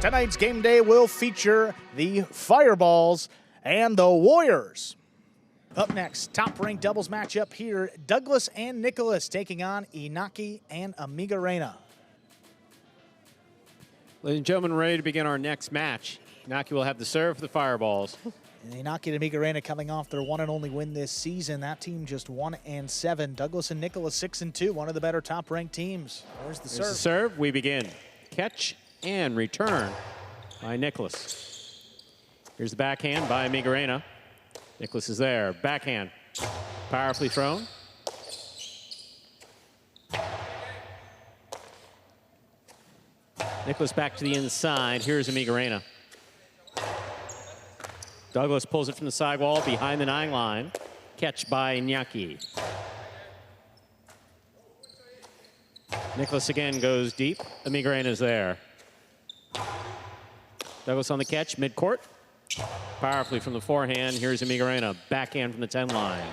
Tonight's game day will feature the Fireballs and the Warriors. Up next, top-ranked doubles matchup here. Douglas and Nicolas taking on Inaki and Amigorena. Ladies and gentlemen, ready to begin our next match. Inaki will have the serve for the Fireballs. And Inaki and Amigorena coming off their one and only win this season. That team just 1-7. Douglas and Nicolas 6-2. One of the better top-ranked teams. There's the serve. The serve. We begin. Catch and return by Nicolas. Here's the backhand by Amigorena. Nicolas is there. Backhand. Powerfully thrown. Nicolas back to the inside. Here's Amigorena. Douglas pulls it from the sidewall behind the 9 line. Catch by Inaki. Nicolas again goes deep. Amigorena's there. Douglas on the catch, midcourt. Powerfully from the forehand. Here's Amigorena. Backhand from the 10 line.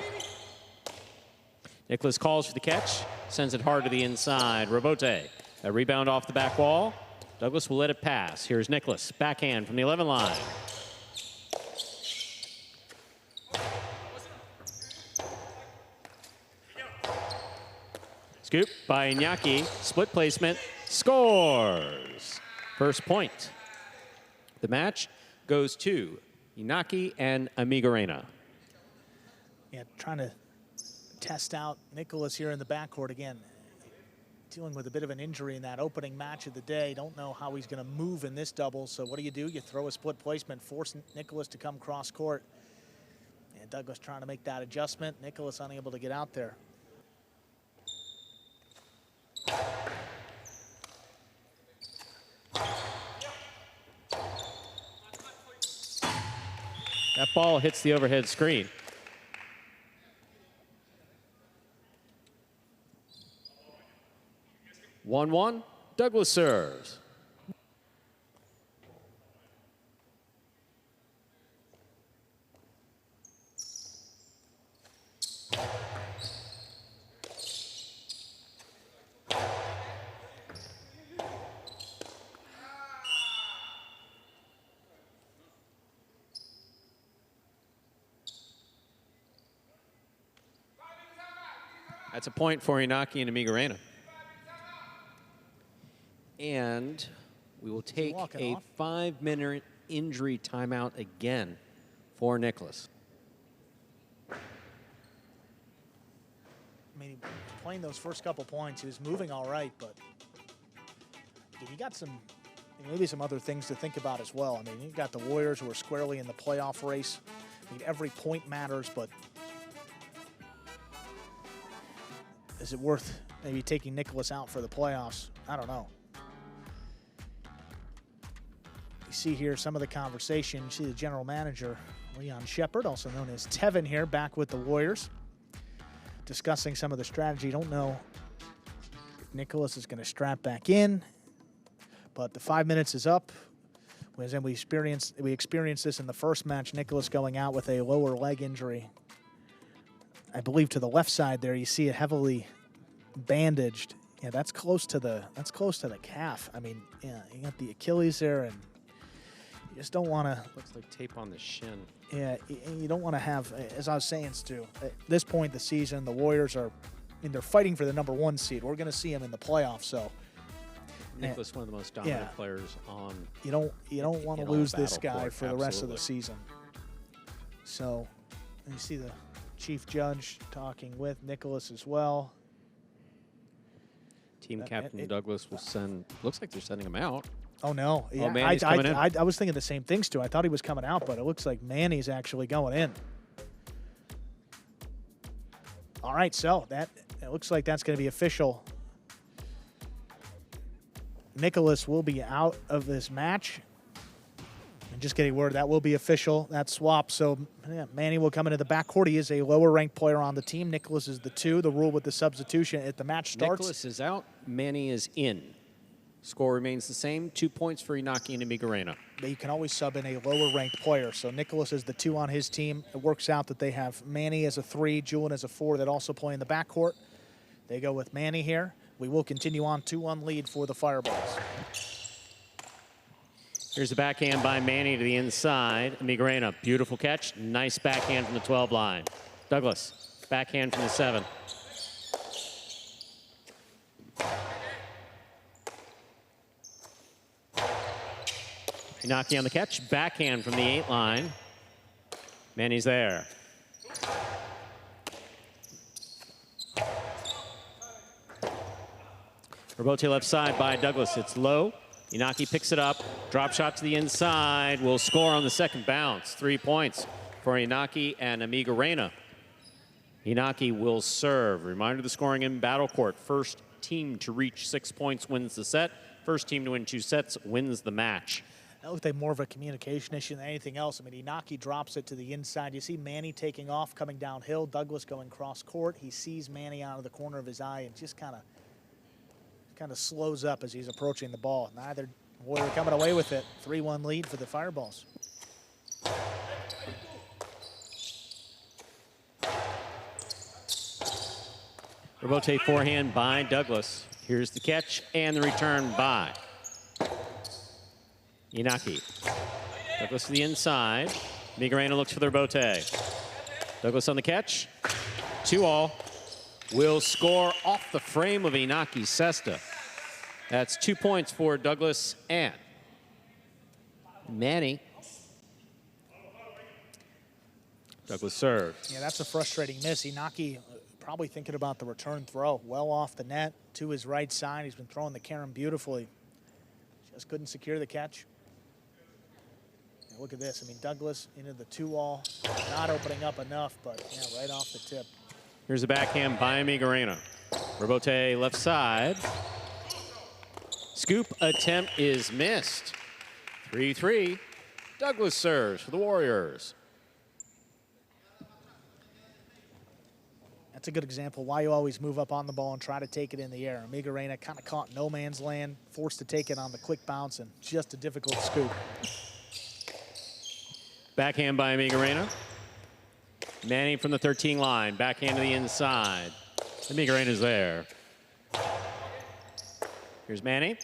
Nicolas calls for the catch. Sends it hard to the inside. Rebote. A rebound off the back wall. Douglas will let it pass. Here's Nicolas. Backhand from the 11 line. Scoop by Inaki. Split placement. Scores. First point. The match goes to Inaki and Amigorena. Yeah, trying to test out Nicolas here in the backcourt again. Dealing with a bit of an injury in that opening match of the day. Don't know how he's going to move in this double. So what do? You throw a split placement, force Nicolas to come cross court. And Douglas trying to make that adjustment. Nicolas unable to get out there. That ball hits the overhead screen. One. Douglas serves. That's a point for Inaki and Amigorena. And we will take a 5-minute injury timeout again for Nicolas. I mean, playing those first couple points, he was moving all right, but he got maybe some other things to think about as well. I mean, you got the Warriors who are squarely in the playoff race. I mean, every point matters, but is it worth maybe taking Nicolas out for the playoffs? I don't know. You see here some of the conversation. You see the general manager, Leon Shepard, also known as Tevin here, back with the Warriors, discussing some of the strategy. Don't know if Nicolas is going to strap back in, but the 5 minutes is up. We experienced this in the first match, Nicolas going out with a lower leg injury. I believe to the left side there, you see it heavily bandaged. Yeah, that's close to the calf. I mean, yeah, you got the Achilles there, and you just don't want to. Looks like tape on the shin. Yeah, you don't want to have, as I was saying, Stu, at this point in the season, the Warriors they're fighting for the #1 seed. We're going to see them in the playoffs, so. Nicolas, one of the most dominant players on. You don't want to lose this guy for the rest of the season. So, you see the chief judge talking with Nicolas as well. Team captain Douglas will send. Looks like they're sending him out. Oh no! Yeah, oh, Manny's coming in. I was thinking the same thing, Stu. I thought he was coming out, but it looks like Manny's actually going in. All right, so it looks like that's going to be official. Nicolas will be out of this match. And just getting word that will be official, that swap. So yeah, Manny will come into the backcourt. He is a lower-ranked player on the team. Nicolas is the 2. The rule with the substitution at the match starts. Nicolas is out. Manny is in. Score remains the same. 2 points for Inaki and Amigorena. But you can always sub in a lower-ranked player. So Nicolas is the 2 on his team. It works out that they have Manny as a 3, Julian as a 4 that also play in the backcourt. They go with Manny here. We will continue on 2-1 lead for the Fireballs. Here's the backhand by Manny to the inside. Amigorena, beautiful catch. Nice backhand from the 12 line. Douglas, backhand from the 7. Inaki on the catch, backhand from the 8 line. Manny's there. Rebote left side by Douglas. It's low. Inaki picks it up. Drop shot to the inside. Will score on the second bounce. 3 points for Inaki and Amigorena. Inaki will serve. Reminder, the scoring in Battle Court. First team to reach 6 points wins the set. First team to win 2 sets wins the match. That looked like more of a communication issue than anything else. I mean, Inaki drops it to the inside. You see Manny taking off, coming downhill. Douglas going cross court. He sees Manny out of the corner of his eye and just kind of slows up as he's approaching the ball. Neither Warrior coming away with it. 3-1 lead for the Fireballs. Rebote forehand by Douglas. Here's the catch and the return by Inaki. Douglas to the inside. Amigorena looks for the rebote. Douglas on the catch. 2-all. Will score off the frame of Inaki's cesta. That's 2 points for Douglas and Manny. Douglas serves. Yeah, that's a frustrating miss. Inaki probably thinking about the return throw. Well off the net to his right side. He's been throwing the carom beautifully. Just couldn't secure the catch. Yeah, look at this. I mean, Douglas into the 2-all. Not opening up enough, but yeah, right off the tip. Here's a backhand by Amigorena. Rebote left side. Scoop attempt is missed. 3-3. Douglas serves for the Warriors. That's a good example why you always move up on the ball and try to take it in the air. Amigorena kind of caught no man's land, forced to take it on the quick bounce, and just a difficult scoop. Backhand by Amigorena. Manny from the 13 line, backhand to the inside. Amigorena's there. Here's Manny.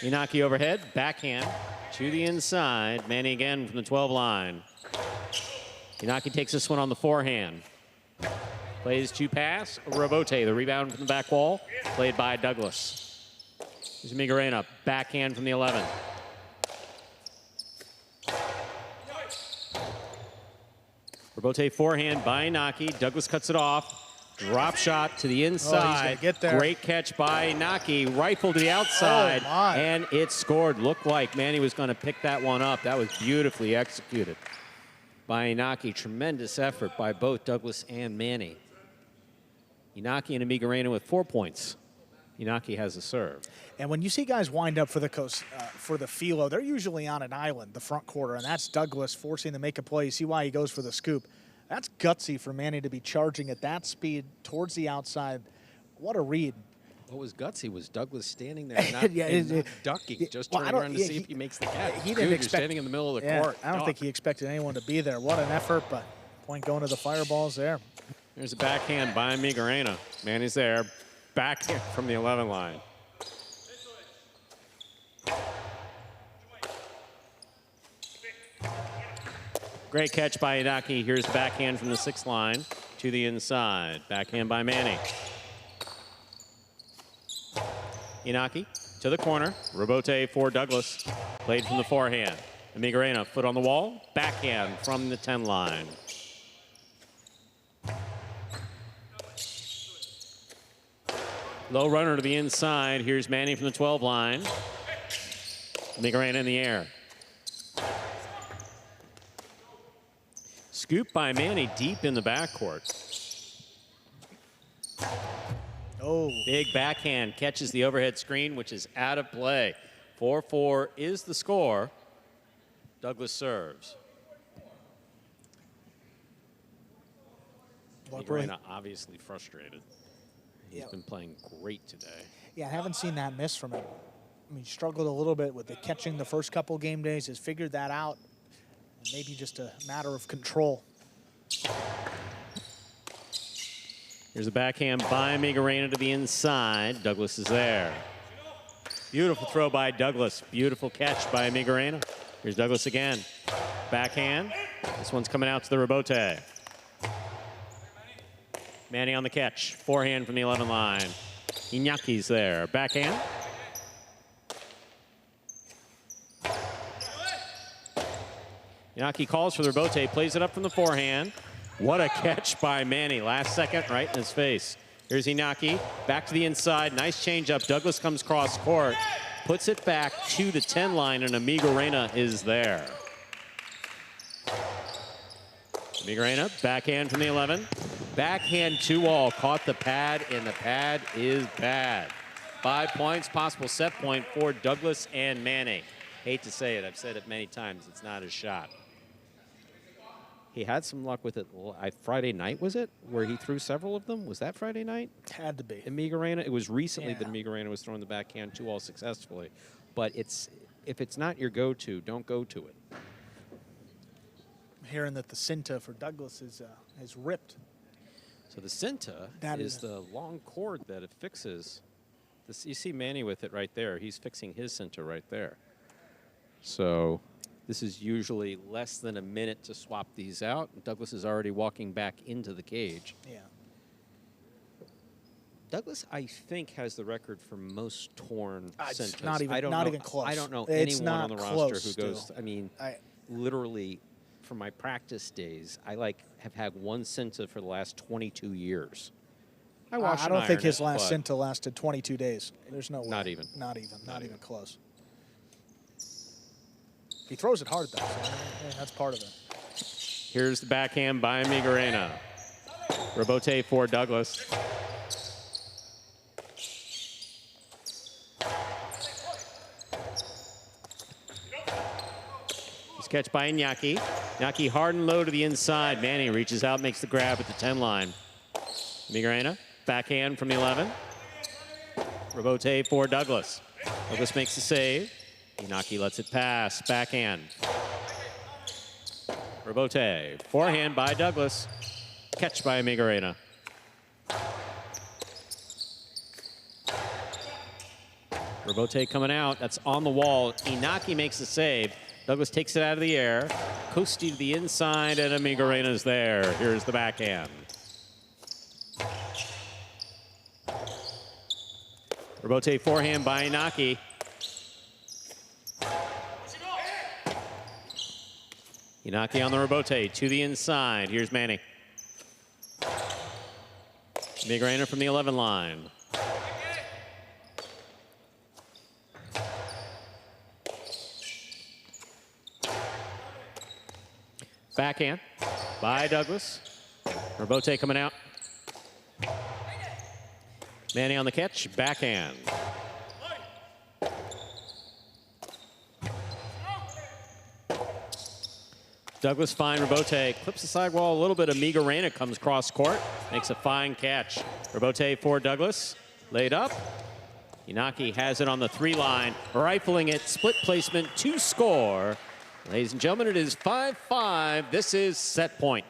Inaki overhead, backhand to the inside. Manny again from the 12 line. Inaki takes this one on the forehand. Plays 2-pass, rebote, the rebound from the back wall, played by Douglas. Here's Amigorena, backhand from the 11. Rebote forehand by Inaki. Douglas cuts it off. Drop shot to the inside. Get there. Great catch by Inaki. Rifle to the outside. And it scored. Looked like Manny was going to pick that one up. That was beautifully executed by Inaki. Tremendous effort by both Douglas and Manny. Inaki and Amigorena with 4 points. Inaki has a serve. And when you see guys wind up for the Philo, they're usually on an island, the front quarter, and that's Douglas forcing to make a play. You see why he goes for the scoop. That's gutsy for Manny to be charging at that speed towards the outside. What a read. What was gutsy was Douglas standing there not ducking, just turning around to see if he makes the catch. He didn't expect, standing in the middle of the court. I don't think he expected anyone to be there. What an effort, but point going to the Fireballs there. There's a backhand by Amigorena. Manny's there. Backhand from the 11 line. Great catch by Inaki. Here's the backhand from the 6th line to the inside. Backhand by Manny. Inaki to the corner. Rebote for Douglas. Played from the forehand. Amigorena, foot on the wall. Backhand from the 10 line. Low runner to the inside. Here's Manny from the 12 line. Amigorena in the air. Scoop by Manny deep in the backcourt. Oh. Big backhand catches the overhead screen, which is out of play. 4-4 is the score. Douglas serves. Amigorena obviously frustrated. He's been playing great today. Yeah, I haven't seen that miss from him. I mean, he struggled a little bit with the catching the first couple game days, has figured that out. Maybe just a matter of control. Here's a backhand by Amigorena to the inside. Douglas is there. Beautiful throw by Douglas. Beautiful catch by Amigorena. Here's Douglas again. Backhand. This one's coming out to the rebote. Manny on the catch. Forehand from the 11 line. Inaki's there. Backhand. Inaki calls for the rebote, plays it up from the forehand. What a catch by Manny. Last second, right in his face. Here's Inaki, back to the inside. Nice changeup. Douglas comes cross court, puts it back to the 10 line, and Amigorena is there. Amigorena, backhand from the 11. Backhand 2-all, caught the pad, and the pad is bad. 5 points, possible set point for Douglas and Manny. Hate to say it, I've said it many times, it's not his shot. He had some luck with it Friday night, was it? Where he threw several of them? Was that Friday night? Had to be. Amigorena, it was recently that Amigorena was throwing the backhand 2-all successfully. But if it's not your go-to, don't go to it. I'm hearing that the Cinta for Douglas is ripped. So the Cinta is the long cord that it fixes. This, you see Manny with it right there. He's fixing his Cinta right there. So this is usually less than a minute to swap these out. Douglas is already walking back into the cage. Yeah. Douglas, I think, has the record for most torn Cintas. Not even close. I don't know it's anyone on the roster who still. goes. I mean, literally, from my practice days, I have had one Cinta for the last 22 years. I don't think his last Cinta lasted 22 days. There's no way. Not even. Not even close. He throws it hard, though, so that's part of it. Here's the backhand by Amigorena. Rebote for Douglas. He's catch by Inaki. Inaki hard and low to the inside. Manny reaches out, makes the grab at the 10 line. Amigorena, backhand from the 11. Rebote for Douglas. Douglas makes the save. Inaki lets it pass, backhand. Rebote, forehand by Douglas. Catch by Amigorena. Rebote coming out, that's on the wall. Inaki makes the save. Douglas takes it out of the air. Coasty to the inside, and Amigorena's there. Here's the backhand. Rebote forehand by Inaki. Inaki on the rebote to the inside. Here's Manny. Amigorena from the 11 line. Backhand by Douglas. Rebote coming out. Manny on the catch. Backhand. Douglas fine rebote, clips the sidewall a little bit. Amigorena comes cross court, makes a fine catch. Rebote for Douglas, laid up. Inaki has it on the 3 line, rifling it, split placement to score. Ladies and gentlemen, it is 5-5. This is set point.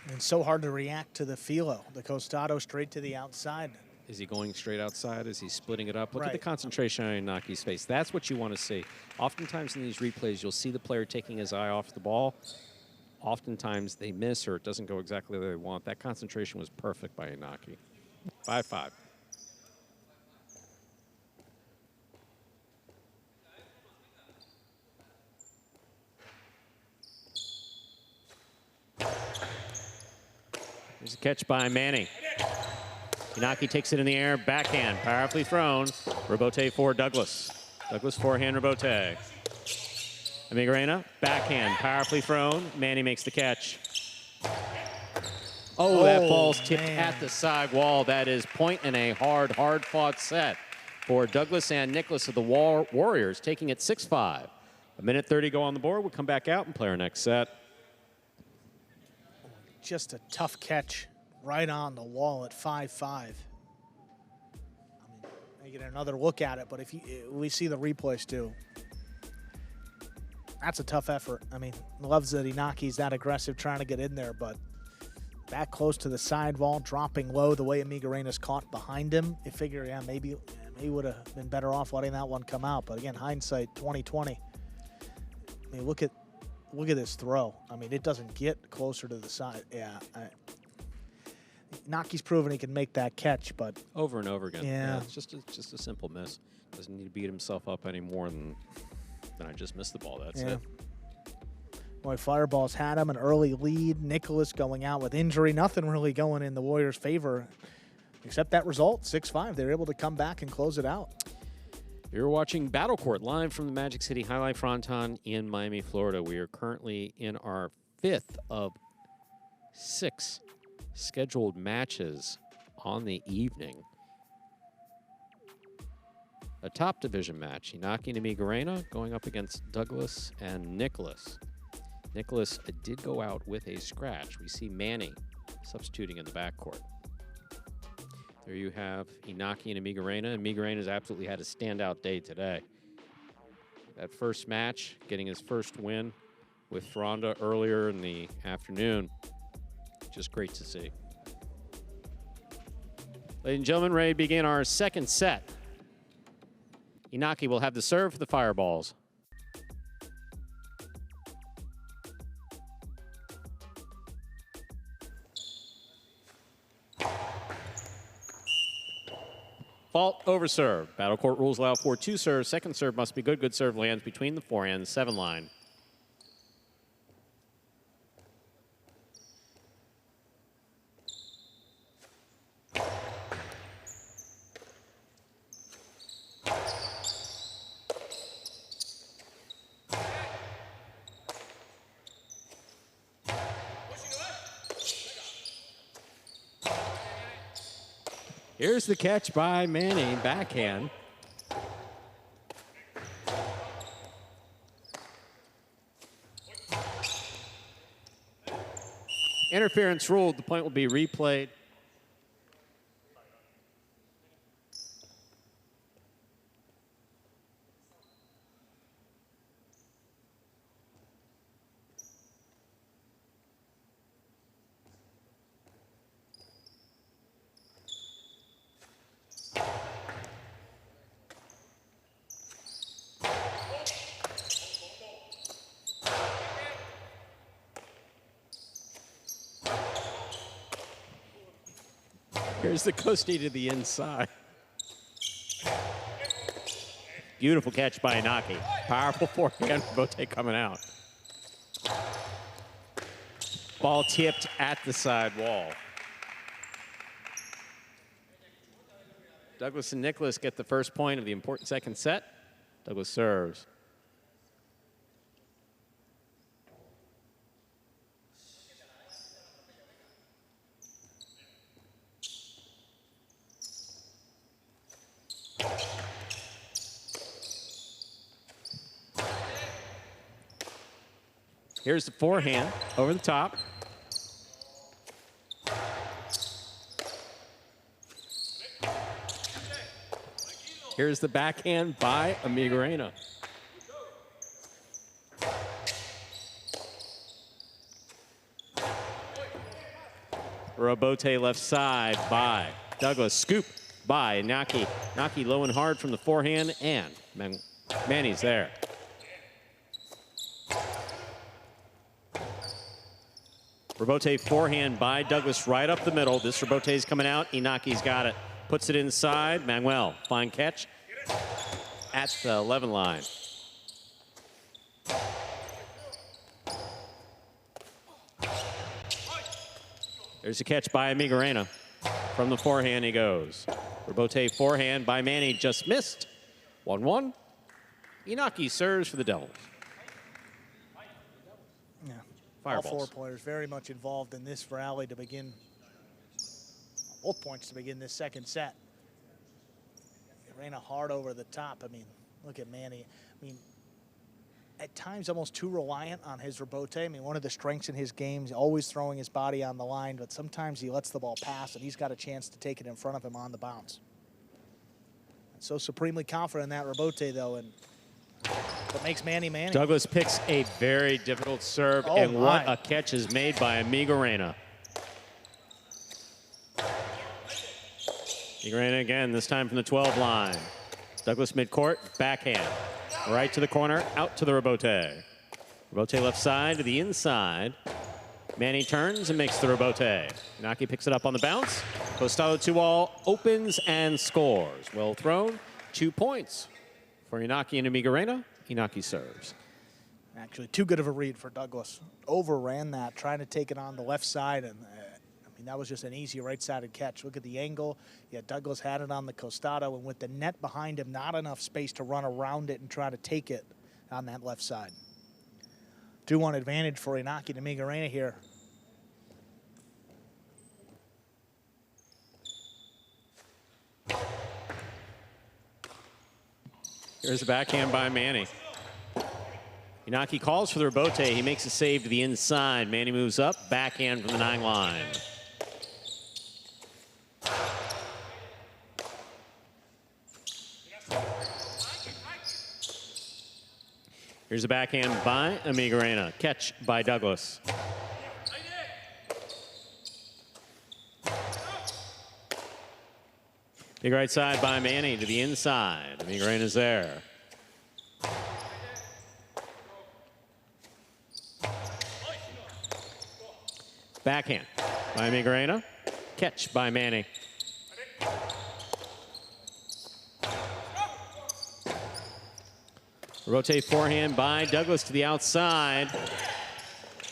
And so hard to react to the filo. The Costado straight to the outside. Is he going straight outside? Is he splitting it up? Look at the concentration on Inaki's face. That's what you want to see. Oftentimes in these replays, you'll see the player taking his eye off the ball. Oftentimes they miss or it doesn't go exactly the way they want. That concentration was perfect by Inaki. 5-5. There's a catch by Manny. Inaki takes it in the air, backhand, powerfully thrown. Rebote for Douglas. Douglas forehand rebote. Amigorena, backhand, powerfully thrown. Manny makes the catch. Oh, that ball's tipped at the side wall. That is point in a hard fought set for Douglas and Nicolas of the Warriors, taking it 6-5. A minute 30 go on the board. We'll come back out and play our next set. Just a tough catch right on the wall at 5-5. I mean, I get another look at it, but if we see the replays too, that's a tough effort. I mean, loves that Inaki's that aggressive trying to get in there, but back close to the sidewall, dropping low the way Amigorena's caught behind him. You figure, yeah, maybe he would have been better off letting that one come out. But again, hindsight 2020. I mean, look at this throw. I mean, it doesn't get closer to the side. Yeah. Inaki's proven he can make that catch, but over and over again. Yeah, it's just a simple miss. Doesn't need to beat himself up any more than I just missed the ball. That's it. Boy, Fireballs had him an early lead. Nicolas going out with injury. Nothing really going in the Warriors' favor except that result, 6-5. They were able to come back and close it out. You're watching Battle Court live from the Magic City Jai-Alai Fronton in Miami, Florida. We are currently in our 5th of 6 scheduled matches on the evening. A top division match, Inaki and Amigorena going up against Douglas and Nicolas. Nicolas did go out with a scratch. We see Manny substituting in the backcourt. There you have Inaki and Amigorena. Amigorena's absolutely had a standout day today. That first match, getting his first win with Fronda earlier in the afternoon. Just great to see. Ladies and gentlemen, ready to begin our second set. Inaki will have the serve for the Fireballs. Fault over serve. Battle Court rules allow for 2 serves. Second serve must be good. Good serve lands between the forehands. 7 line. Here's the catch by Manny, backhand. Interference ruled. The point will be replayed. Here's the coastie to the inside. Beautiful catch by Inaki. Powerful forehand, Bote coming out. Ball tipped at the side wall. Douglas and Nicolas get the first point of the important second set. Douglas serves. Here's the forehand over the top. Here's the backhand by Amigorena. Robote left side by Douglas. Scoop by Inaki. Inaki low and hard from the forehand, and Manny's there. Robote forehand by Douglas right up the middle. This Robote's coming out. Inaki's got it. Puts it inside. Manuel, fine catch at the 11 line. There's a catch by Amigorena. From the forehand he goes. Robote forehand by Manny just missed. 1-1. Inaki serves for the Devils. Yeah. Fireballs. All 4 players very much involved in this rally to begin, both points to begin this second set. Ran a hard over the top. I mean, look at Manny. I mean, at times almost too reliant on his Robote. I mean, one of the strengths in his game is always throwing his body on the line, but sometimes he lets the ball pass, and he's got a chance to take it in front of him on the bounce. And so supremely confident in that Robote, though, and what makes Manny Manny. Douglas picks a very difficult serve, and what a catch is made by Amigorena. Amigorena again, this time from the 12 line. Douglas midcourt, backhand. Right to the corner, out to the rebote. Rebote left side to the inside. Manny turns and makes the rebote. Inaki picks it up on the bounce. Costado 2-all opens and scores. Well thrown. 2 points for Inaki and Amigorena. Inaki serves. Actually, too good of a read for Douglas. Overran that, trying to take it on the left side, and I mean, that was just an easy right-sided catch. Look at the angle. Yeah, Douglas had it on the Costado, and with the net behind him, not enough space to run around it and try to take it on that left side. 2-1 advantage for Inaki and Amigorena here. Here's the backhand by Manny. Inaki calls for the rebote. He makes a save to the inside. Manny moves up, backhand from the 9 line. Here's a backhand by Amigorena. Catch by Douglas. Big right side by Manny to the inside. Amigorena's there. Backhand by Amigorena. Catch by Manny. Rotate forehand by Douglas to the outside.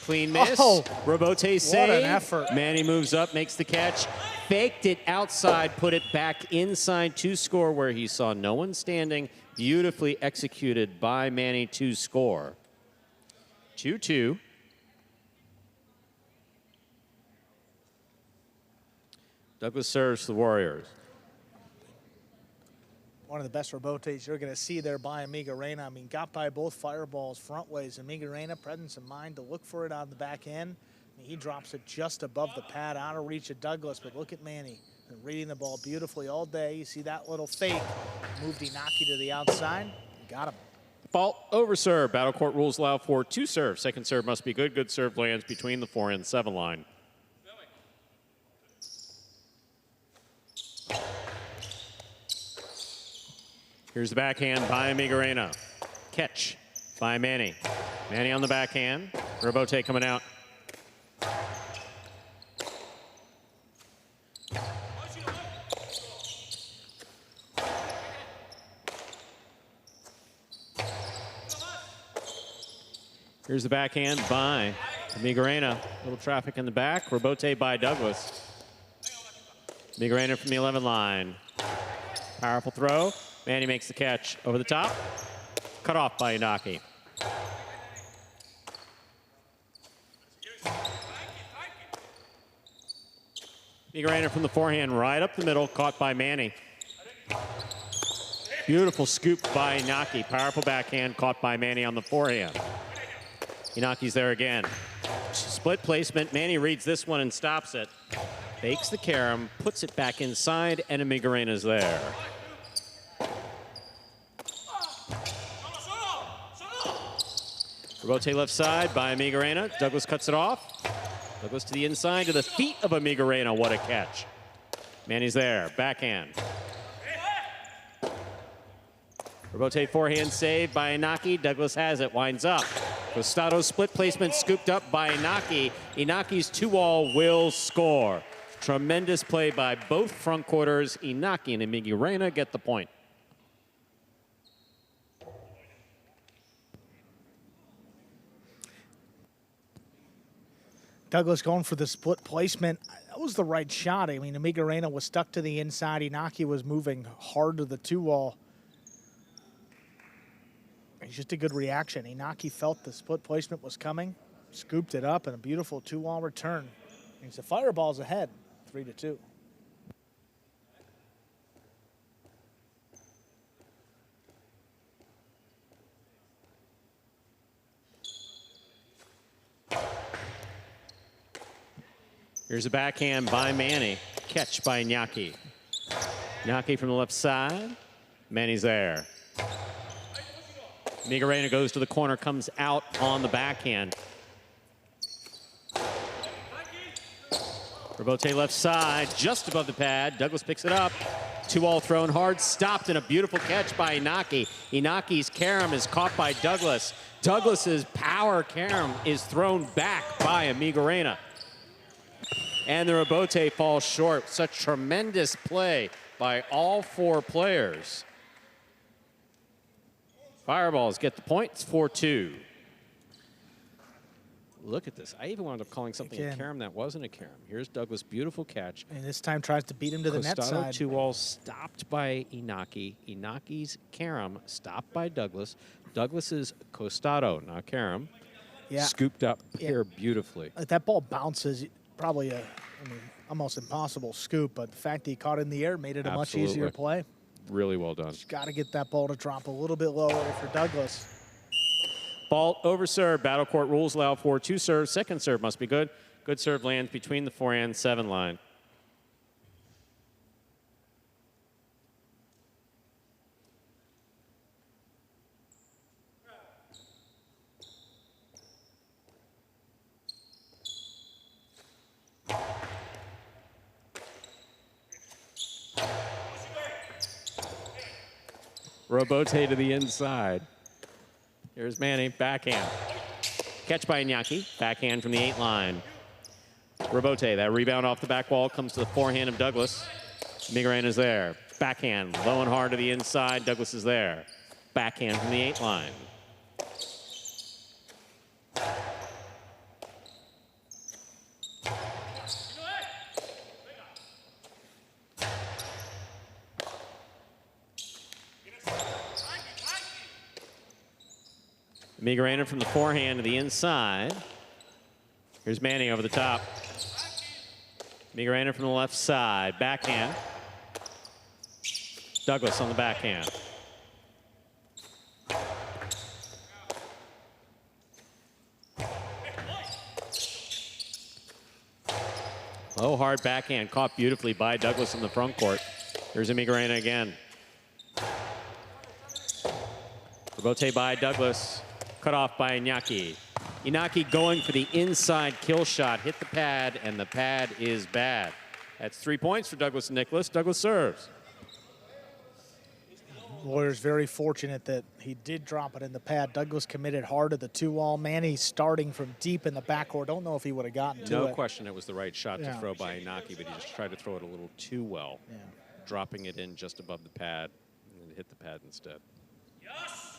Clean miss. Oh, Rebote save. what an effort. Manny moves up, makes the catch. Faked it outside, put it back inside to score where he saw no one standing. Beautifully executed by Manny to score. 2-2. Douglas serves the Warriors. One of the best rebotes you're going to see there by Amigorena. I mean, got by both fireballs front ways. Amigorena, presence of mind to look for it on the back end. I mean, he drops it just above the pad, out of reach of Douglas. But look at Manny, reading the ball beautifully all day. You see that little fake. Moved Inaki to the outside. Got him. Fault over serve. Battle court rules allow for 2 serves. Second serve must be good. Good serve lands between the 4 and 7 line. Here's the backhand by Amigorena. Catch by Manny. Manny on the backhand. Rebote coming out. Here's the backhand by Amigorena. Little traffic in the back. Rebote by Douglas. Amigorena from the 11 line. Powerful throw. Manny makes the catch over the top. Cut off by Inaki. Amigorena from the forehand right up the middle. Caught by Manny. Beautiful scoop by Inaki. Powerful backhand caught by Manny on the forehand. Inaki's there again. Split placement. Manny reads this one and stops it. Fakes the carom, puts it back inside, and Amigorena's there. Rebote left side by Amigorena. Douglas cuts it off. Douglas to the inside to the feet of Amigorena. What a catch. Manny's there. Backhand. Rebote forehand save by Inaki. Douglas has it. Winds up. Costado's split placement scooped up by Inaki. Inaki's 2-all will score. Tremendous play by both front quarters. Inaki and Amigorena get the point. Douglas going for the split placement. That was the right shot. I mean, Amigorena was stuck to the inside. Inaki was moving hard to the 2-wall. It's just a good reaction. Inaki felt the split placement was coming, scooped it up, and a beautiful 2-wall return. And the fireball's ahead, 3-2. Here's a backhand by Manny. Catch by Inaki. Inaki from the left side. Manny's there. Amigorena goes to the corner, comes out on the backhand. Rebote left side, just above the pad. Douglas picks it up. 2-all thrown hard, stopped, and a beautiful catch by Inaki. Inaki's carom is caught by Douglas. Douglas's power carom is thrown back by Amigorena. And the rebote falls short. Such tremendous play by all 4 players. Fireballs get the points, 4-2. Look at this. I even wound up calling something a carom that wasn't a carom. Here's Douglas, beautiful catch. And this time tries to beat him to the net side. 2-all stopped by Inaki. Inaki's carom stopped by Douglas. Douglas's costado, not carom, scooped up here beautifully. That ball bounces, probably almost impossible scoop, but the fact that he caught it in the air made it a much easier play. Really well done. Just got to get that ball to drop a little bit lower for Douglas. Ball over serve. Battle court rules allow for 2 serves. Second serve must be good. Good serve lands between the 4 and 7 line. Rebote to the inside. Here's Manny, backhand. Catch by Inaki, backhand from the 8 line. Rebote, that rebound off the back wall comes to the forehand of Douglas. Amigorena's there. Backhand, low and hard to the inside. Douglas is there. Backhand from the 8 line. Amigorena from the forehand to the inside. Here's Manny over the top. Amigorena from the left side. Backhand. Douglas on the backhand. Low, hard backhand caught beautifully by Douglas in the front court. Here's Amigorena again. Rebote by Douglas. Cut off by Inaki. Inaki going for the inside kill shot. Hit the pad, and the pad is bad. That's 3 points for Douglas and Nicolas. Douglas serves. Warriors very fortunate that he did drop it in the pad. Douglas committed hard to the 2-all. Manny starting from deep in the backcourt. Don't know if he would have gotten to it. No question it was the right shot to throw by Inaki, but he just tried to throw it a little too well. Dropping it in just above the pad, and it hit the pad instead. Yes!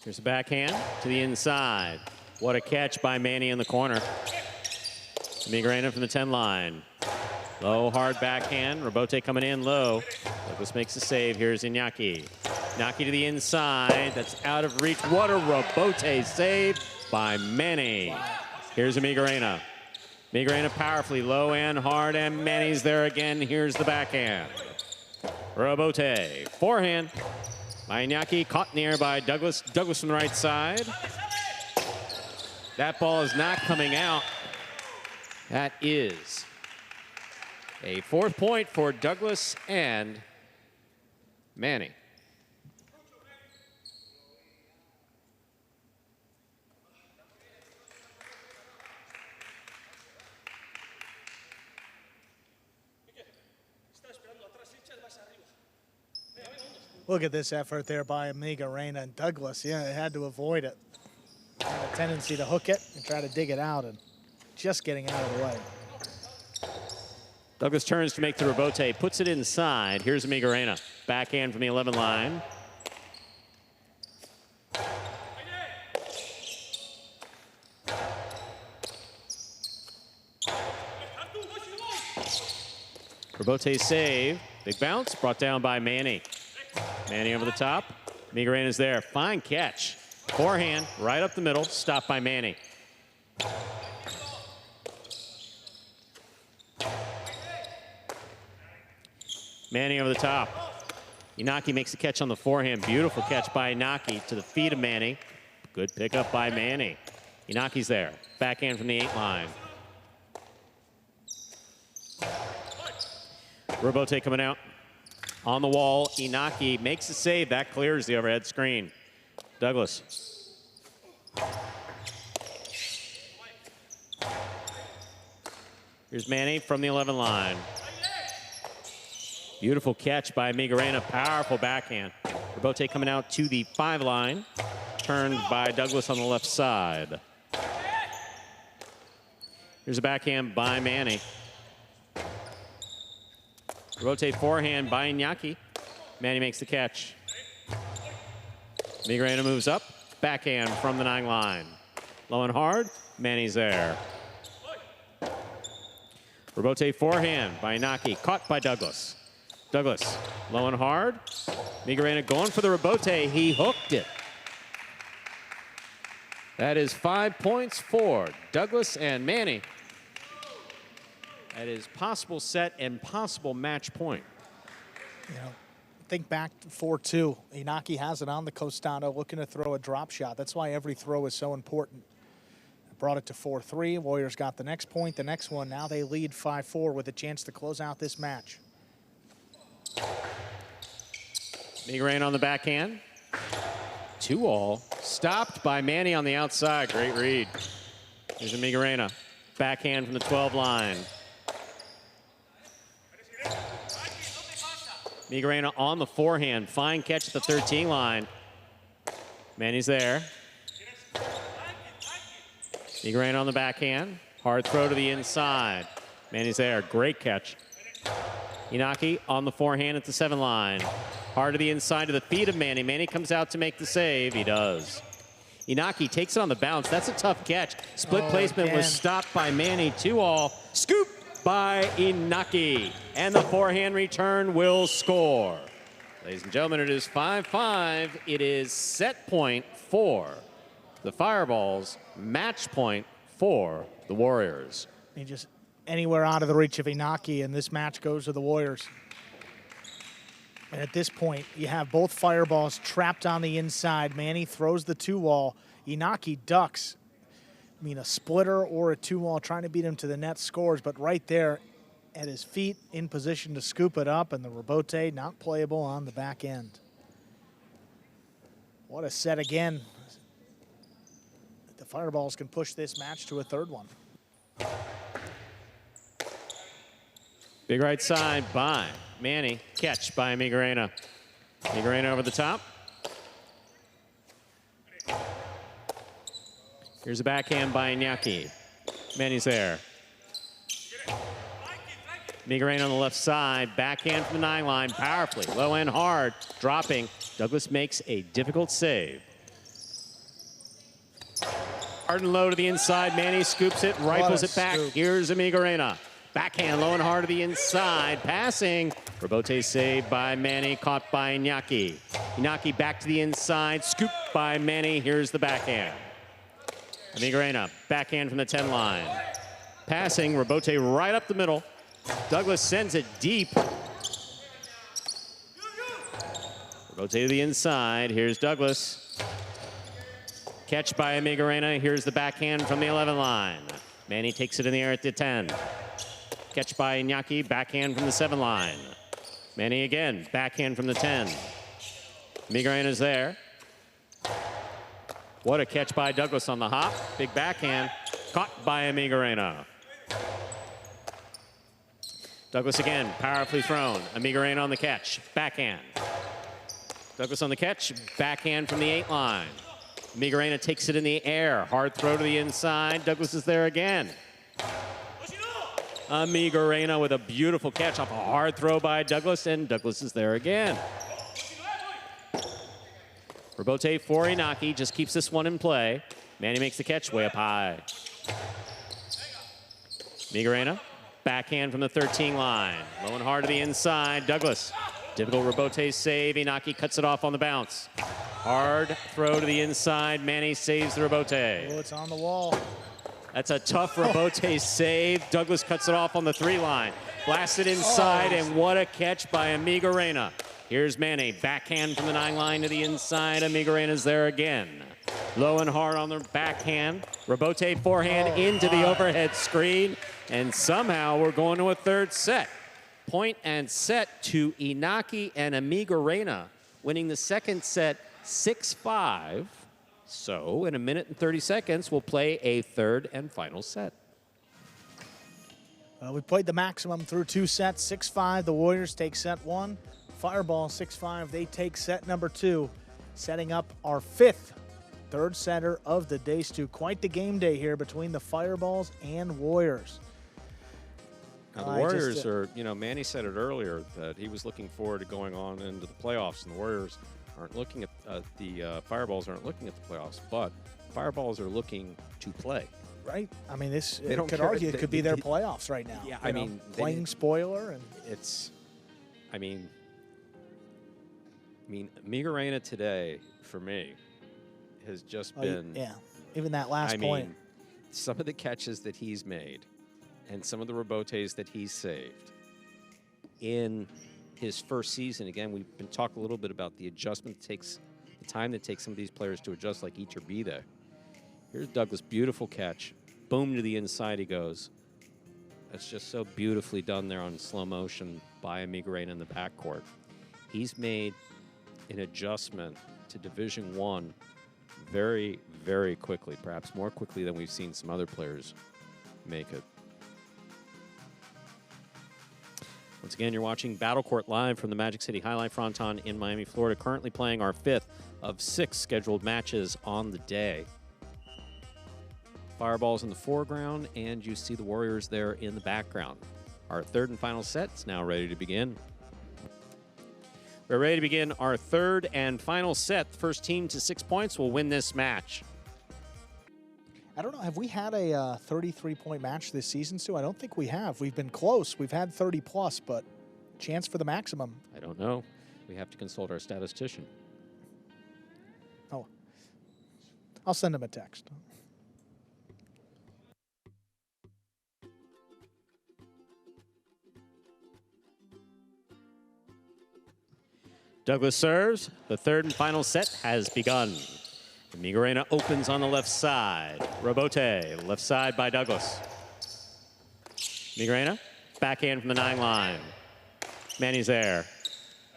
Here's a backhand to the inside. What a catch by Manny in the corner. Amigorena from the 10 line. Low, hard backhand. Rebote coming in low. Douglas makes a save. Here's Inaki. Inaki to the inside. That's out of reach. What a rebote save by Manny. Here's Amigorena. Amigorena powerfully low and hard, and Manny's there again. Here's the backhand. Rebote. Forehand. By Inaki, caught in the air by Douglas. Douglas from the right side. That ball is not coming out. That is a 4th point for Douglas and Manny. Look at this effort there by Amigorena and Douglas. Yeah, they had to avoid it. Had a tendency to hook it and try to dig it out, and just getting out of the way. Douglas turns to make the rebote, puts it inside. Here's Amigorena. Backhand from the 11 line. Rebote save. Big bounce brought down by Manny. Manny over the top. Amigorena's there. Fine catch. Forehand right up the middle. Stopped by Manny. Manny over the top. Inaki makes the catch on the forehand. Beautiful catch by Inaki to the feet of Manny. Good pickup by Manny. Inaki's there. Backhand from the 8 line. Rebote coming out. On the wall, Inaki makes the save. That clears the overhead screen. Douglas. Here's Manny from the 11 line. Beautiful catch by Amigorena. Powerful backhand. Rebote coming out to the 5 line. Turned by Douglas on the left side. Here's a backhand by Manny. Rebote forehand by Inaki. Manny makes the catch. Amigorena moves up. Backhand from the 9 line. Low and hard. Manny's there. Rebote forehand by Inaki. Caught by Douglas. Douglas, low and hard. Amigorena going for the rebote. He hooked it. That is 5 points for Douglas and Manny. That is possible set and possible match point. You know, think back to 4-2. Inaki has it on the Costano, looking to throw a drop shot. That's why every throw is so important. Brought it to 4-3. Warriors got the next point. The next one, now they lead 5-4 with a chance to close out this match. Amigorena on the backhand. 2-all. Stopped by Manny on the outside. Great read. Here's Amigorena. Backhand from the 12 line. Amigorena on the forehand. Fine catch at the 13 line. Manny's there. Amigorena on the backhand. Hard throw to the inside. Manny's there. Great catch. Inaki on the forehand at the 7 line. Hard to the inside to the feet of Manny. Manny comes out to make the save. He does. Inaki takes it on the bounce. That's a tough catch. Split placement was stopped by Manny. 2-all. Scoop by Inaki. And the forehand return will score. Ladies and gentlemen, it is 5-5. It is set point for the Fireballs. Match point for the Warriors. He just anywhere out of the reach of Inaki, and this match goes to the Warriors. And at this point, you have both Fireballs trapped on the inside. Manny throws the 2-wall. Inaki ducks. I mean, a splitter or a 2-wall trying to beat him to the net scores, but right there at his feet in position to scoop it up, and the rebote not playable on the back end. What a set again. The Fireballs can push this match to a 3rd one. Big right side by Manny. Catch by Amigorena. Amigorena over the top. Here's a backhand by Inaki. Manny's there. Amigorena on the left side. Backhand from the 9 line. Powerfully. Low and hard. Dropping. Douglas makes a difficult save. Hard and low to the inside. Manny scoops it. Rifles it back. Here's Amigorena. Backhand low and hard to the inside. Passing. Rebote saved by Manny. Caught by Inaki. Inaki back to the inside. Scoop by Manny. Here's the backhand. Amigorena. Backhand from the 10 line. Passing. Rebote right up the middle. Douglas sends it deep. Rebote to the inside. Here's Douglas. Catch by Amigorena. Here's the backhand from the 11 line. Manny takes it in the air at the 10. Catch by Inaki, backhand from the 7 line. Manny again, backhand from the 10. Amigorena's there. What a catch by Douglas on the hop. Big backhand, caught by Amigorena. Douglas again, powerfully thrown. Amigorena on the catch, backhand. Douglas on the catch, backhand from the 8 line. Amigorena takes it in the air. Hard throw to the inside. Douglas is there again. Amigorena with a beautiful catch off a hard throw by Douglas, and Douglas is there again. Rebote for Inaki, just keeps this one in play. Manny makes the catch way up high. Amigorena, backhand from the 13 line. Low and hard to the inside. Douglas, difficult rebote save. Inaki cuts it off on the bounce. Hard throw to the inside. Manny saves the rebote. Oh, it's on the wall. That's a tough rebote save. Douglas cuts it off on the 3 line. Blasted inside, and what a catch by Amigorena. Here's Manny, backhand from the 9 line to the inside. Amigorena's there again. Low and hard on the backhand. Rebote forehand into the overhead screen, and somehow we're going to a 3rd set. point and set to Inaki and Amigorena, winning the second set 6-5. So in a minute and 30 seconds, we'll play a third and final set. We played the maximum through 2 sets, 6-5. The Warriors take set 1. Fireball 6-5. They take set number 2, setting up our 5th third setter of the day, Stu. Quite the game day here between the Fireballs and Warriors. Now the Warriors are, you know, Manny said it earlier that he was looking forward to going on into the playoffs, and the Warriors aren't looking at the Fireballs aren't looking at the playoffs, but Fireballs are looking to play. Right? I mean, this don't could care. argue it could be their playoffs right now. Yeah, I mean, playing spoiler and it's. I mean, Amigorena today for me has just been. Yeah, even that last point. Mean, some of the catches that he's made, and some of the rebotes that he's saved in his first season. Again, we've been talking a little bit about the adjustment that takes, the time that takes some of these players to adjust, like Iturbide. Here's Douglas, beautiful catch. Boom, to the inside he goes. That's just so beautifully done there on slow motion by Amigorena in the backcourt. He's made an adjustment to Division I very, very quickly, perhaps more quickly than we've seen some other players make it. Once again, you're watching Battle Court live from the Magic City Fronton in Miami, Florida, currently playing our 5th of 6 scheduled matches on the day. Fireballs in the foreground, and you see the Warriors there in the background. Our third and final set is now ready to begin. We're ready to begin our third and final set. The first team to 6 points will win this match. I don't know, have we had a 33-point match this season, Stu? I don't think we have. We've been close. We've had 30-plus, but chance for the maximum. I don't know. We have to consult our statistician. Oh, I'll send him a text. Douglas serves. The third and final set has begun. Amigorena opens on the left side. Rebote, left side by Douglas. Amigorena, backhand from the 9 line. Manny's there.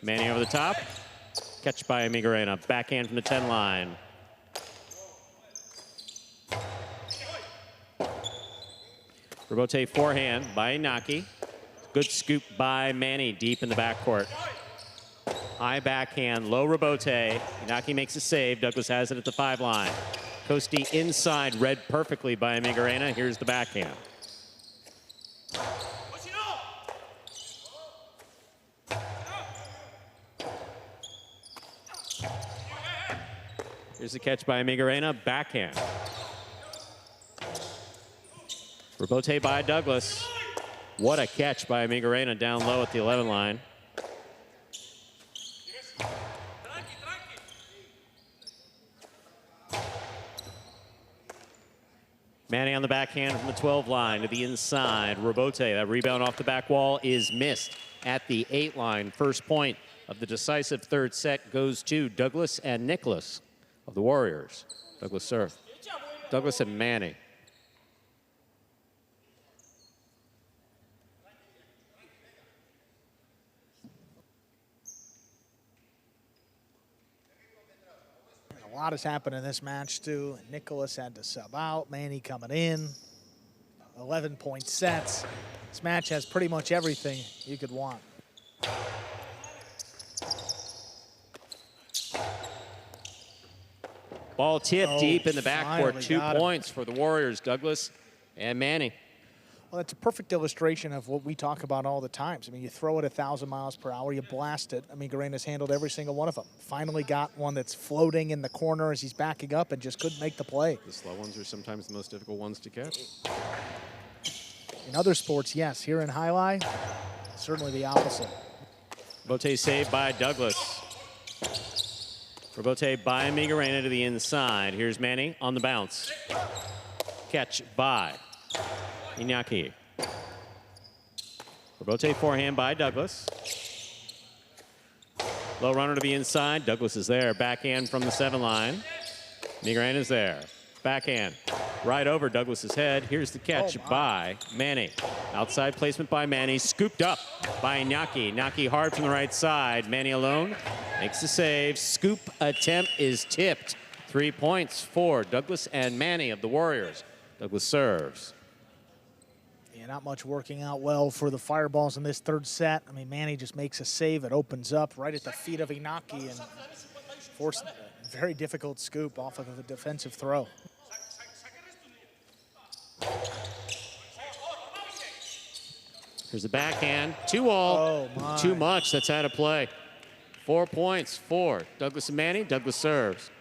Manny over the top. Catch by Amigorena. Backhand from the 10 line. Rebote forehand by Inaki. Good scoop by Manny deep in the backcourt. High backhand, low rebote. Inaki makes a save. Douglas has it at the 5 line. Costi inside, read perfectly by Amigorena. Here's the backhand. Here's the catch by Amigorena, backhand. Rebote by Douglas. What a catch by Amigorena down low at the 11 line. Manny on the backhand from the 12 line to the inside. Rebote, that rebound off the back wall is missed at the 8 line. First point of the decisive third set goes to Douglas and Nicolas of the Warriors. Douglas serve. Douglas and Manny. A lot has happened in this match, too. Nicolas had to sub out. Manny coming in. 11-point sets. This match has pretty much everything you could want. Ball tipped deep in the backcourt. 2 points for the Warriors, Douglas and Manny. Well, that's a perfect illustration of what we talk about all the times. I mean, you throw it 1,000 miles per hour, you blast it. I mean, Gorena's handled every single one of them. Finally got one that's floating in the corner as he's backing up and just couldn't make the play. The slow ones are sometimes the most difficult ones to catch. In other sports, yes. Here in Jai-Alai, certainly the opposite. Rebote saved by Douglas. Rebote by Amigorena to the inside. Here's Manny on the bounce. Catch by Inaki. Rebote forehand by Douglas. Low runner to the inside. Douglas is there. Backhand from the 7 line. Amigorena is there. Backhand. right over Douglas's head. Here's the catch by Manny. Outside placement by Manny, scooped up by Inaki. Inaki hard from the right side. Manny alone makes the save. Scoop attempt is tipped. 3 points for Douglas and Manny of the Warriors. Douglas serves. Yeah, not much working out well for the Fireballs in this third set. I mean, Manny just makes a save. It opens up right at the feet of Inaki and forced a very difficult scoop off of a defensive throw. Here's the backhand. 2-all. Oh, too much. That's out of play. 4 points for Douglas and Manny. Douglas serves.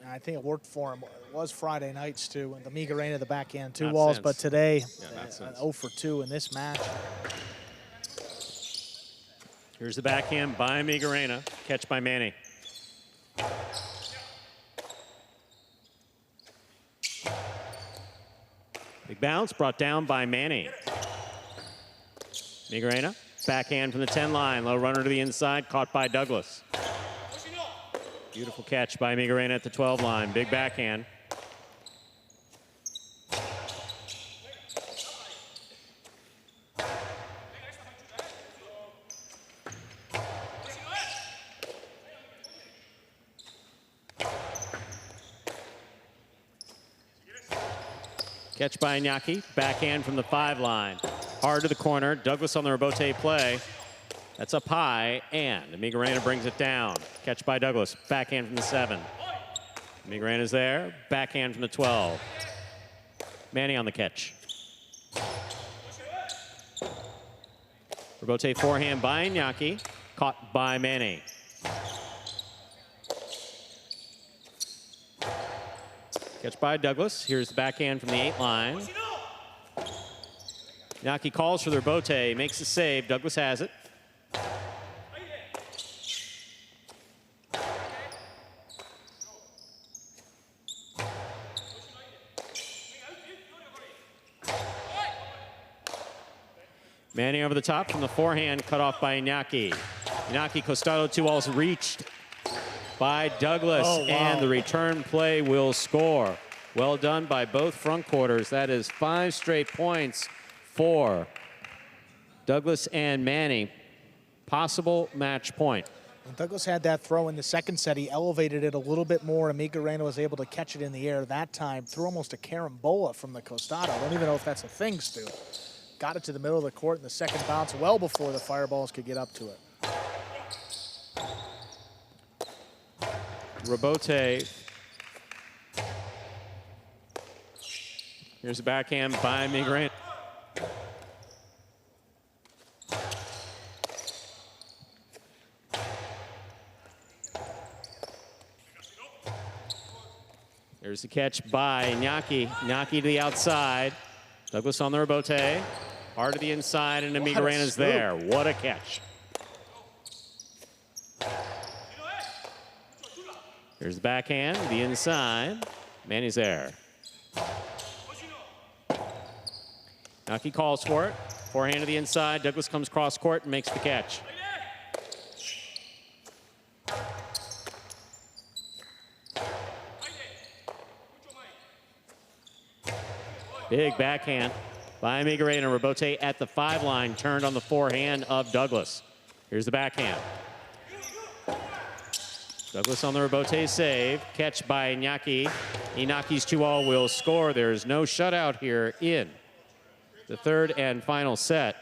I think it worked for him. It was Friday nights too. The Amigorena, the backhand, 2 walls, but today, an 0 for 2 in this match. Here's the backhand by Amigorena. Catch by Manny. Big bounce brought down by Manny. Amigorena, backhand from the 10 line. Low runner to the inside, caught by Douglas. Beautiful catch by Amigorena at the 12 line. Big backhand. Catch by Inaki. Backhand from the 5 line. Hard to the corner. Douglas on the rebote play. That's up high, and Amigorena brings it down. Catch by Douglas. Backhand from the 7. Amigorena's there. Backhand from the 12. Manny on the catch. Rebote forehand by Inaki. Caught by Manny. Catch by Douglas. Here's the backhand from the 8 line. Inaki calls for the rebote. Makes the save. Douglas has it. Manny over the top from the forehand, cut off by Inaki. Inaki, Costado 2 walls reached by Douglas, and the return play will score. Well done by both front quarters. That is 5 straight points for Douglas and Manny. Possible match point. When Douglas had that throw in the second set, he elevated it a little bit more. Amigorena was able to catch it in the air that time, threw almost a carambola from the Costado. I don't even know if that's a thing, Stu. Got it to the middle of the court in the second bounce well before the Fireballs could get up to it. Rebote. Here's a backhand by Amigorena. There's the catch by Inaki. Inaki to the outside. Douglas on the rebote. Hard to the inside, and Amigorena's there. What a catch. Here's the backhand, the inside. Manny's there. Inaki calls for it. Forehand to the inside. Douglas comes cross court and makes the catch. Big backhand by Amigorena. Rebote at the 5 line, turned on the forehand of Douglas. Here's the backhand. Douglas on the rebote save. Catch by Inaki. Inaki's 2-all will score. There is no shutout here in the third and final set.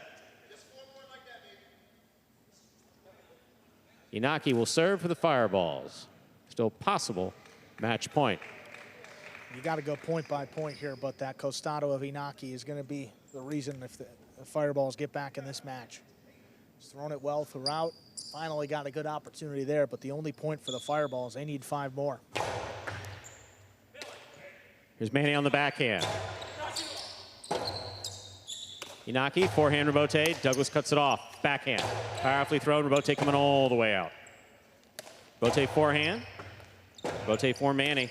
Inaki will serve for the Fireballs. Still possible match point. You got to go point by point here, but that Costado of Inaki is going to be the reason if the Fireballs get back in this match. He's thrown it well throughout. Finally got a good opportunity there, but the only point for the Fireballs, they need 5 more. Here's Manny on the backhand. Inaki, forehand rebote. Douglas cuts it off. Backhand. Powerfully thrown. Rebote coming all the way out. Rebote forehand. Rebote for Manny.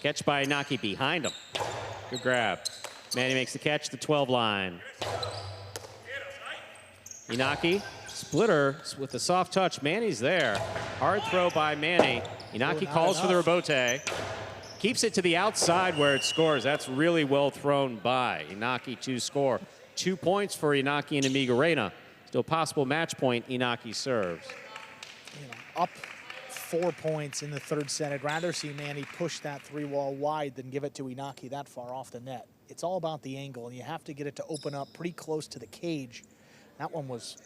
Catch by Inaki behind him. Good grab. Manny makes the catch, the 12 line. Inaki Splitter with the soft touch. Manny's there. Hard throw by Manny. Inaki calls for the rebote. Keeps it to the outside where it scores. That's really well thrown by Inaki to score. 2 points for Inaki and Amigorena. Still possible match point. Inaki serves. Up 4 points in the third set. I'd rather see Manny push that three-wall wide than give it to Inaki that far off the net. It's all about the angle, and you have to get it to open up pretty close to the cage. That one was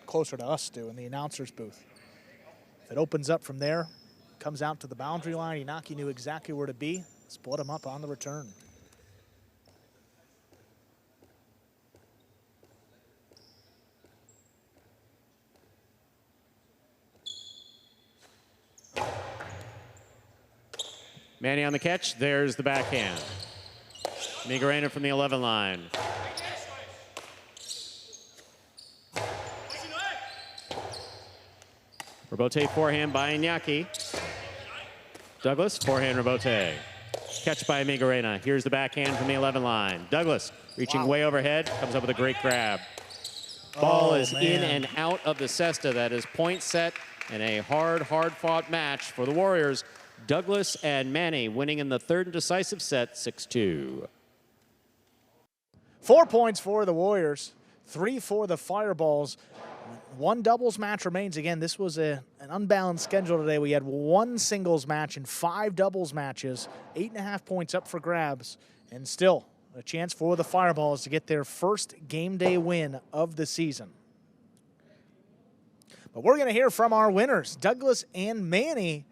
closer to us, Stu, in the announcer's booth. If it opens up from there, comes out to the boundary line, Inaki knew exactly where to be, split him up on the return. Manny on the catch. There's the backhand. Amigorena from the 11 line. Rebote forehand by Inaki. Douglas, forehand rebote. Catch by Amigorena. Here's the backhand from the 11 line. Douglas reaching way overhead, comes up with a great grab. Ball is in and out of the cesta. That is point set and a hard-fought match for the Warriors. Douglas and Manny winning in the third and decisive set, 6-2. 4 points for the Warriors, 3 for the Fireballs. One doubles match remains. Again, this was an unbalanced schedule today. We had 1 singles match and 5 doubles matches, 8.5 points up for grabs, and still a chance for the Fireballs to get their first game day win of the season. But we're going to hear from our winners, Douglas and Manny.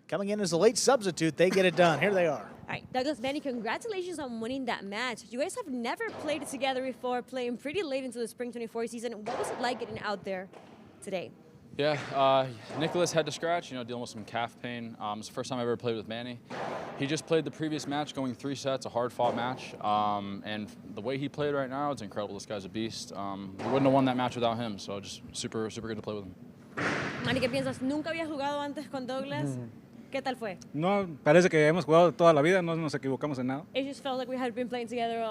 Coming in as a late substitute, they get it done. Here they are. All right, Douglas, Manny, congratulations on winning that match. You guys have never played together before, playing pretty late into the Spring 24 season. What was it like getting out there today? Yeah, Nicolas had to scratch, dealing with some calf pain. It's the first time I ever played with Manny. He just played the previous match, going 3 sets, a hard-fought match. And the way he played right now, it's incredible. This guy's a beast. We wouldn't have won that match without him, so just super good to play with him. Manny, ¿qué piensas? ¿Nunca había jugado antes con Douglas? ¿Qué tal fue? No, parece que hemos jugado toda la vida, no nos equivocamos en nada. It just felt like we had been playing together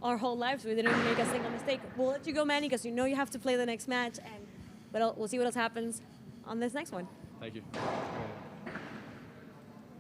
our whole lives. We didn't make a single mistake. We'll let you go, Manny, because you have to play the next match, and we'll see what else happens on this next one. Thank you.